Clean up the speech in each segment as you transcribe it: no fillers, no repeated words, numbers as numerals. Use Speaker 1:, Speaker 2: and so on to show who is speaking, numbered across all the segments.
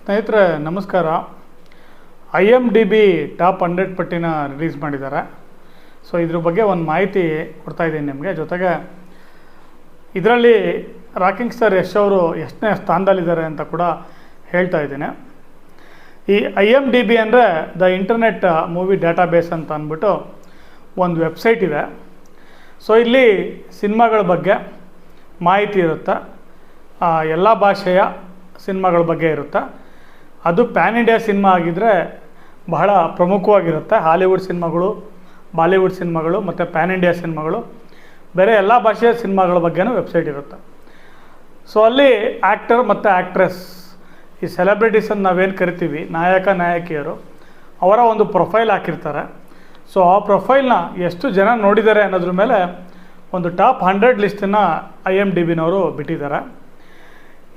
Speaker 1: ಸ್ನೇಹಿತರೆ ನಮಸ್ಕಾರ. IMDb top 100 ಪಟ್ಟಿನ ರಿಲೀಸ್ ಮಾಡಿದ್ದಾರೆ. ಸೊ ಇದ್ರ ಬಗ್ಗೆ ಒಂದು ಮಾಹಿತಿ ಕೊಡ್ತಾ ಇದ್ದೀನಿ ನಿಮಗೆ. ಜೊತೆಗೆ ಇದರಲ್ಲಿ ರಾಕಿಂಗ್ ಸ್ಟಾರ್ ಯಶ್ ಅವರು ಎಷ್ಟನೇ ಸ್ಥಾನದಲ್ಲಿದ್ದಾರೆ ಅಂತ ಕೂಡ ಹೇಳ್ತಾ ಇದ್ದೀನಿ. ಈ IMDb ಅಂದರೆ ದ ಇಂಟರ್ನೆಟ್ ಮೂವಿ ಡಾಟಾಬೇಸ್ ಅಂತ ಅಂದ್ಬಿಟ್ಟು ಒಂದು ವೆಬ್ಸೈಟ್ ಇದೆ. ಸೊ ಇಲ್ಲಿ ಸಿನಿಮಾಗಳ ಬಗ್ಗೆ ಮಾಹಿತಿ ಇರುತ್ತೆ, ಎಲ್ಲ ಭಾಷೆಯ ಸಿನಿಮಾಗಳ ಬಗ್ಗೆ ಇರುತ್ತೆ. ಅದು ಪ್ಯಾನ್ ಇಂಡಿಯಾ ಸಿನಿಮಾ ಆಗಿದ್ದರೆ ಬಹಳ ಪ್ರಮುಖವಾಗಿರುತ್ತೆ. ಹಾಲಿವುಡ್ ಸಿನಿಮಾಗಳು, ಬಾಲಿವುಡ್ ಸಿನಿಮಾಗಳು ಮತ್ತು ಪ್ಯಾನ್ ಇಂಡಿಯಾ ಸಿನಿಮಾಗಳು, ಬೇರೆ ಎಲ್ಲ ಭಾಷೆಯ ಸಿನಿಮಾಗಳ ಬಗ್ಗೆನೂ ವೆಬ್ಸೈಟ್ ಇರುತ್ತೆ. ಸೊ ಅಲ್ಲಿ ಆ್ಯಕ್ಟರ್ ಮತ್ತು ಆ್ಯಕ್ಟ್ರೆಸ್, ಈ ಸೆಲೆಬ್ರಿಟೀಸನ್ನು ನಾವೇನು ಕರಿತೀವಿ, ನಾಯಕ ನಾಯಕಿಯರು, ಅವರ ಒಂದು ಪ್ರೊಫೈಲ್ ಹಾಕಿರ್ತಾರೆ. ಸೊ ಆ ಪ್ರೊಫೈಲ್ನ ಎಷ್ಟು ಜನ ನೋಡಿದ್ದಾರೆ ಅನ್ನೋದ್ರ ಮೇಲೆ ಒಂದು ಟಾಪ್ 100 ಲಿಸ್ಟನ್ನು IMDbನವರು ಬಿಟ್ಟಿದ್ದಾರೆ.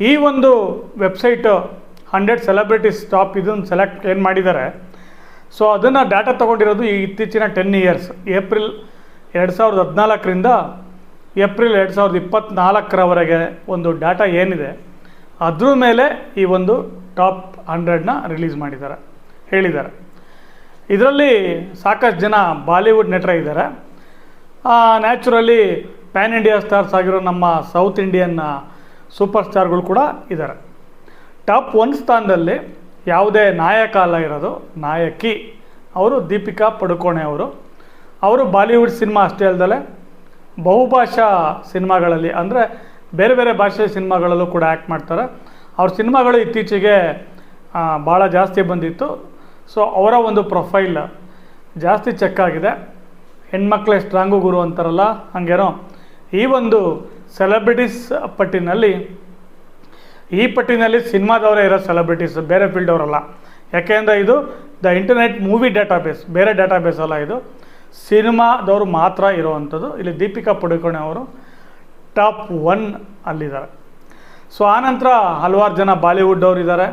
Speaker 1: ಈ ಒಂದು ವೆಬ್ಸೈಟು 100 ಸೆಲೆಬ್ರಿಟೀಸ್ ಟಾಪ್ ಇದನ್ನು ಸೆಲೆಕ್ಟ್ ಏನು ಮಾಡಿದ್ದಾರೆ. ಸೊ ಅದನ್ನು ಡಾಟಾ ತೊಗೊಂಡಿರೋದು ಈ ಇತ್ತೀಚಿನ 10 ಇಯರ್ಸ್, ಏಪ್ರಿಲ್ 2014ರಿಂದ ಏಪ್ರಿಲ್ 2024ರವರೆಗೆ ಒಂದು ಡಾಟಾ ಏನಿದೆ ಅದ್ರ ಮೇಲೆ ಈ ಒಂದು ಟಾಪ್ 100ನ ರಿಲೀಸ್ ಹೇಳಿದ್ದಾರೆ. ಇದರಲ್ಲಿ ಸಾಕಷ್ಟು ಜನ ಬಾಲಿವುಡ್ ನಟರ ಇದ್ದಾರೆ. ನ್ಯಾಚುರಲಿ ಪ್ಯಾನ್ ಇಂಡಿಯಾ ಸ್ಟಾರ್ಸ್ ಆಗಿರೋ ನಮ್ಮ ಸೌತ್ ಇಂಡಿಯನ್ ಸೂಪರ್ ಸ್ಟಾರ್ಗಳು ಕೂಡ ಇದ್ದಾರೆ. ಟಾಪ್ 1 ಸ್ಥಾನದಲ್ಲಿ ಯಾವುದೇ ನಾಯಕ ಅಲ್ಲ ಇರೋದು, ನಾಯಕಿ. ಅವರು ದೀಪಿಕಾ ಪಡುಕೋಣೆ ಅವರು ಬಾಲಿವುಡ್ ಸಿನಿಮಾ ಅಷ್ಟೇ ಅಲ್ಲದೆ ಬಹುಭಾಷಾ ಸಿನಿಮಾಗಳಲ್ಲಿ, ಅಂದರೆ ಬೇರೆ ಬೇರೆ ಭಾಷೆಯ ಸಿನಿಮಾಗಳಲ್ಲೂ ಕೂಡ ಆ್ಯಕ್ಟ್ ಮಾಡ್ತಾರೆ. ಅವ್ರ ಸಿನಿಮಾಗಳು ಇತ್ತೀಚೆಗೆ ಭಾಳ ಜಾಸ್ತಿ ಬಂದಿತ್ತು. ಸೊ ಅವರ ಒಂದು ಪ್ರೊಫೈಲ್ ಜಾಸ್ತಿ ಚೆಕ್ ಆಗಿದೆ. ಹೆಣ್ಮಕ್ಳೇ ಸ್ಟ್ರಾಂಗು ಗುರು ಅಂತಾರಲ್ಲ, ಹಾಗೇನೋ ಈ ಒಂದು ಸೆಲೆಬ್ರಿಟೀಸ್ ಈ ಪಟ್ಟಿನಲ್ಲಿ ಸಿನಿಮಾದವರೇ ಇರೋ ಸೆಲೆಬ್ರಿಟೀಸ್, ಬೇರೆ ಫೀಲ್ಡ್ ಅವರಲ್ಲ. ಯಾಕೆಂದರೆ ಇದು ದ ಇಂಟರ್ನೆಟ್ ಮೂವಿ ಡಾಟಾಬೇಸ್, ಬೇರೆ ಡಾಟಾಬೇಸ್ ಅಲ್ಲ, ಇದು ಸಿನಿಮಾದವರು ಮಾತ್ರ ಇರುವಂಥದ್ದು. ಇಲ್ಲಿ ದೀಪಿಕಾ ಪಡುಕೋಣೆ ಅವರು ಟಾಪ್ 1 ಅಲ್ಲಿದ್ದಾರೆ. ಸೊ ಆನಂತರ ಹಲವಾರು ಜನ ಬಾಲಿವುಡ್ ಅವರು ಇದ್ದಾರೆ.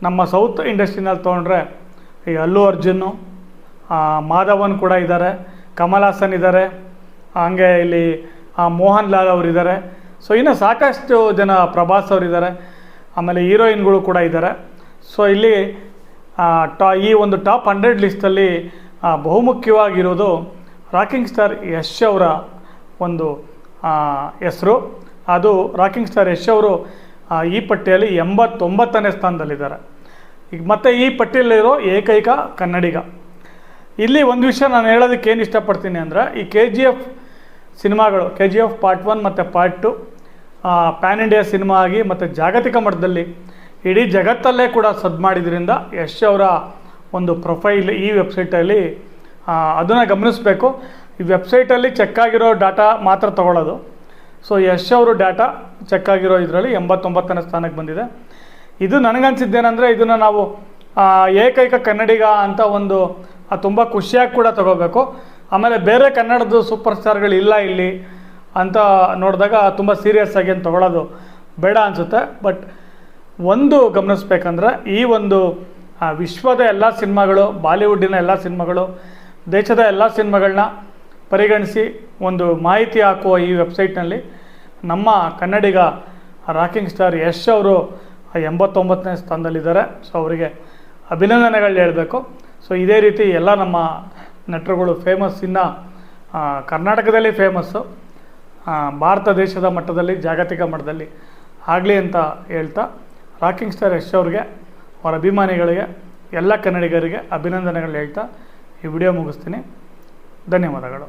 Speaker 1: ನಮ್ಮ ಸೌತ್ ಇಂಡಸ್ಟ್ರಿನಲ್ಲಿ ತೊಗೊಂಡ್ರೆ ಈ ಅಲ್ಲು ಅರ್ಜುನ್ನು, ಮಾಧವನ್ ಕೂಡ ಇದ್ದಾರೆ, ಕಮಲ್ ಹಾಸನ್ ಇದ್ದಾರೆ, ಹಾಗೆ ಇಲ್ಲಿ ಮೋಹನ್ ಲಾಲ್ ಅವರಿದ್ದಾರೆ. ಸೊ ಇನ್ನು ಸಾಕಷ್ಟು ಜನ, ಪ್ರಭಾಸ್ ಅವರಿದ್ದಾರೆ, ಆಮೇಲೆ ಹೀರೋಯಿನ್ಗಳು ಕೂಡ ಇದ್ದಾರೆ. ಸೊ ಇಲ್ಲಿ ಈ ಒಂದು ಟಾಪ್ 100 ಲಿಸ್ಟಲ್ಲಿ ಬಹುಮುಖ್ಯವಾಗಿರೋದು ರಾಕಿಂಗ್ ಸ್ಟಾರ್ ಯಶ್ ಅವರ ಒಂದು ಹೆಸರು. ಅದು ರಾಕಿಂಗ್ ಸ್ಟಾರ್ ಯಶ್ ಅವರು ಈ ಪಟ್ಟಿಯಲ್ಲಿ 89ನೇ ಸ್ಥಾನದಲ್ಲಿದ್ದಾರೆ. ಈಗ ಮತ್ತು ಈ ಪಟ್ಟಿಯಲ್ಲಿರೋ ಏಕೈಕ ಕನ್ನಡಿಗ. ಇಲ್ಲಿ ಒಂದು ವಿಷಯ ನಾನು ಹೇಳೋದಕ್ಕೆ ಏನು ಇಷ್ಟಪಡ್ತೀನಿ ಅಂದರೆ, ಈ KGF ಸಿನಿಮಾಗಳು, KGF ಪಾರ್ಟ್ 1 ಮತ್ತು ಪಾರ್ಟ್ 2 ಪ್ಯಾನ್ ಇಂಡಿಯಾ ಸಿನಿಮಾ ಆಗಿ ಮತ್ತು ಜಾಗತಿಕ ಮಟ್ಟದಲ್ಲಿ ಇಡೀ ಜಗತ್ತಲ್ಲೇ ಕೂಡ ಸದ್ದು ಮಾಡಿದ್ರಿಂದ ಯಶ್ ಅವರ ಒಂದು ಪ್ರೊಫೈಲ್ ಈ ವೆಬ್ಸೈಟಲ್ಲಿ ಅದನ್ನು ಗಮನಿಸಬೇಕು. ಈ ವೆಬ್ಸೈಟಲ್ಲಿ ಚೆಕ್ ಆಗಿರೋ ಡಾಟಾ ಮಾತ್ರ ತೊಗೊಳ್ಳೋದು. ಸೊ ಯಶ್ ಅವರು ಡಾಟಾ ಚೆಕ್ ಆಗಿರೋ ಇದರಲ್ಲಿ 89ನೇ ಸ್ಥಾನಕ್ಕೆ ಬಂದಿದೆ. ಇದು ನನಗನ್ಸಿದ್ದೇನೆಂದರೆ, ಇದನ್ನು ನಾವು ಏಕೈಕ ಕನ್ನಡಿಗ ಅಂತ ಒಂದು ತುಂಬ ಖುಷಿಯಾಗಿ ಕೂಡ ತಗೋಬೇಕು. ಆಮೇಲೆ ಬೇರೆ ಕನ್ನಡದ ಸೂಪರ್ ಸ್ಟಾರ್ಗಳಿಲ್ಲ ಇಲ್ಲಿ ಅಂತ ನೋಡಿದಾಗ ತುಂಬ ಸೀರಿಯಸ್ ಆಗಿ ಏನು ತೊಗೊಳ್ಳೋದು ಬೇಡ ಅನಿಸುತ್ತೆ. ಬಟ್ ಒಂದು ಗಮನಿಸ್ಬೇಕಂದ್ರೆ, ಈ ಒಂದು ವಿಶ್ವದ ಎಲ್ಲ ಸಿನಿಮಾಗಳು, ಬಾಲಿವುಡ್ಡಿನ ಎಲ್ಲ ಸಿನಿಮಾಗಳು, ದೇಶದ ಎಲ್ಲ ಸಿನಿಮಾಗಳನ್ನ ಪರಿಗಣಿಸಿ ಒಂದು ಮಾಹಿತಿ ಹಾಕುವ ಈ ವೆಬ್ಸೈಟ್ನಲ್ಲಿ ನಮ್ಮ ಕನ್ನಡಿಗ ರಾಕಿಂಗ್ ಸ್ಟಾರ್ ಯಶ್ ಅವರು 89ನೇ ಸ್ಥಾನದಲ್ಲಿದ್ದಾರೆ. ಸೊ ಅವರಿಗೆ ಅಭಿನಂದನೆಗಳು ಹೇಳಬೇಕು. ಸೊ ಇದೇ ರೀತಿ ಎಲ್ಲ ನಮ್ಮ ನಟರುಗಳು ಫೇಮಸ್, ಇನ್ನು ಕರ್ನಾಟಕದಲ್ಲಿ ಫೇಮಸ್ಸು, ಭಾರತ ದೇಶದ ಮಟ್ಟದಲ್ಲಿ, ಜಾಗತಿಕ ಮಟ್ಟದಲ್ಲಿ ಆಗಲಿ ಅಂತ ಹೇಳ್ತಾ, ರಾಕಿಂಗ್ ಸ್ಟಾರ್ ಯಶ್ ಅವ್ರಿಗೆ, ಅವರ ಅಭಿಮಾನಿಗಳಿಗೆ, ಎಲ್ಲ ಕನ್ನಡಿಗರಿಗೆ ಅಭಿನಂದನೆಗಳು ಹೇಳ್ತಾ ಈ ವಿಡಿಯೋ ಮುಗಿಸ್ತೀನಿ. ಧನ್ಯವಾದಗಳು.